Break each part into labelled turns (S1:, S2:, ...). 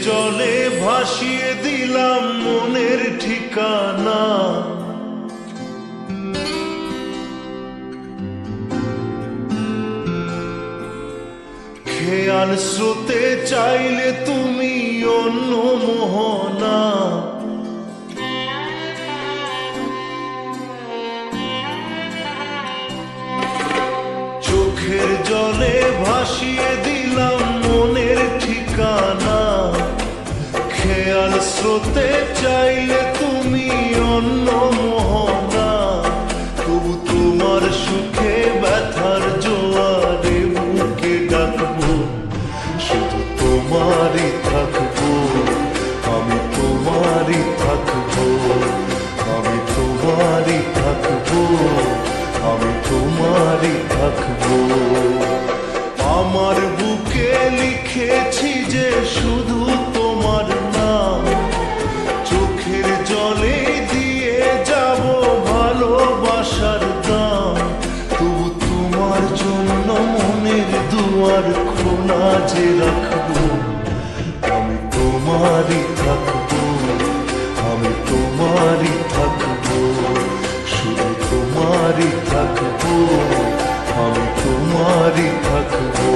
S1: জলে ভাসিয়ে দিলাম মনের ঠিকানা। খেয়াল স্রোতে চাইলে তুমি অন্য মোহনা। চোখের জলে ভাসিয়ে দিলাম মনের ঠিকানা। খেয়াল স্রোতে চাইলে তুমি অন্য মোহনা। তবু তোমার সুখে ব্যথার জোয়ারে বুকে ডাকবো, শুধু তোমারই থাকবো, আমি তোমারই থাকবো, আমি তোমারই থাকবো, আমি তোমারই থাকবো। আমার বুকে লিখেছি যে শুধু তোমার নাম, চোখের জলে দিয়ে যাব ভালোবাসার দাম। তবু তোমার জন্য মনের দুয়ার খোলা যে রাখবো, আমি তোমারই থাকবো, আমি তোমারই থাকবো, শুধু তোমারই থাকবো, আমি তোমারই থাকবো।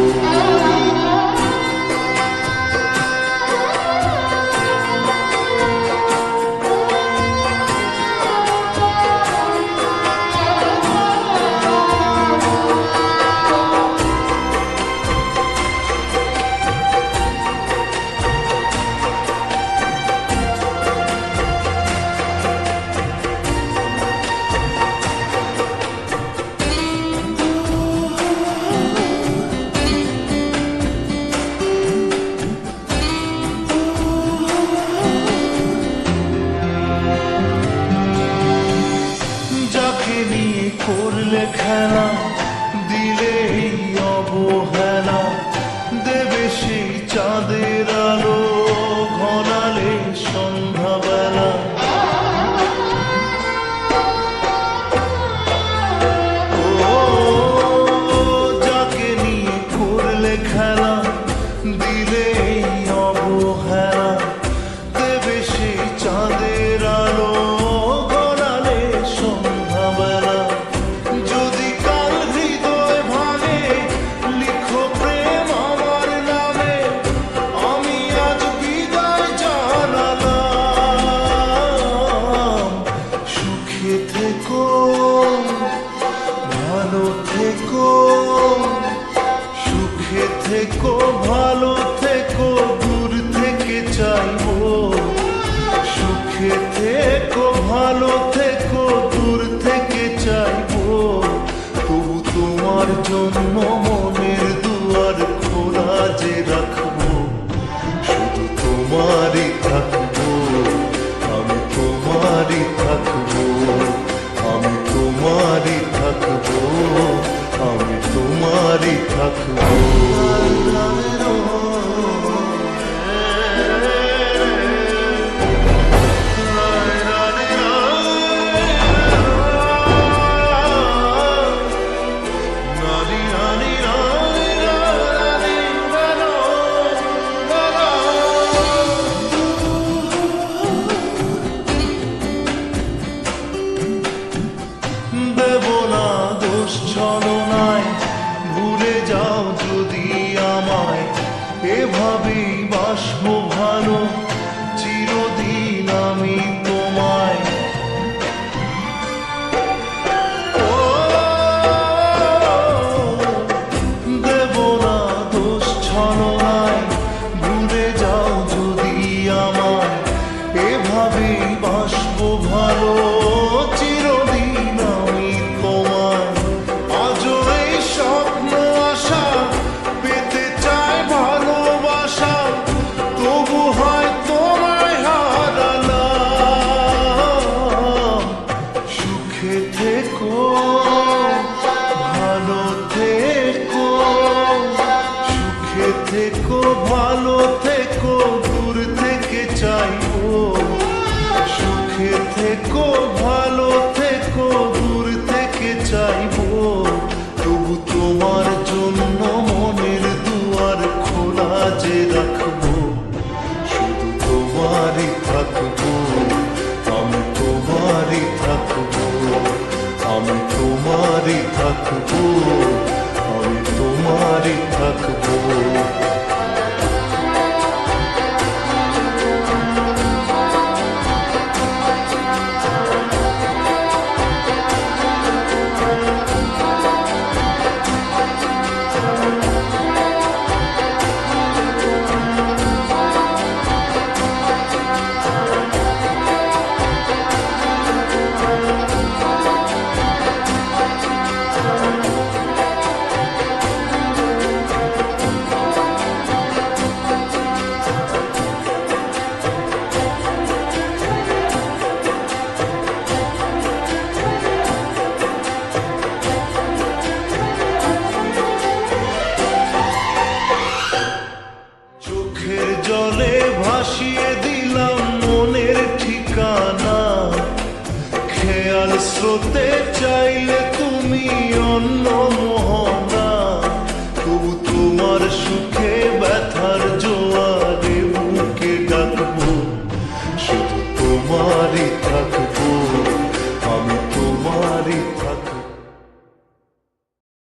S1: করলে খেলা দিলে অবহেলা, দেবে সেই চাঁদের আলো ঘনালে সন্ধ্যাবেলা। ও যাকে নিয়ে করলে খেলা দিলে অবহেলা, দেবে সেই চাঁদের আলো ঘনালে সন্ধ্যাবেলা। সুখে থেকো ভালো থেকো দূর থেকে চাইবো, সুখে থেকো ভালো থেকো দূর থেকে চাইবো। তবু তোমার জন্য মনের দুয়ার খোলা যে রাখবো, শুধু তোমারই থাকবো, আমি তোমারই থাকবো, আমি তোমারই থাকবো, আমি তোমারই থাকবো। দেব না দোষ ছলনায়, ভুলে যাও যদি আমায়, এভাবেই বাসবো ভালো চিরদিন আমি তোমায়। ও দেব না দোষ ছলনায়, ভুলে যাও যদি আমায়, এভাবেই বাসবো ভালো চিরদিন আমি তোমায়। আজও এই স্বপ্ন আশা পেতে চাই ভালোবাসা, তবু হয়তো হতে চাইলে তুমি অন্য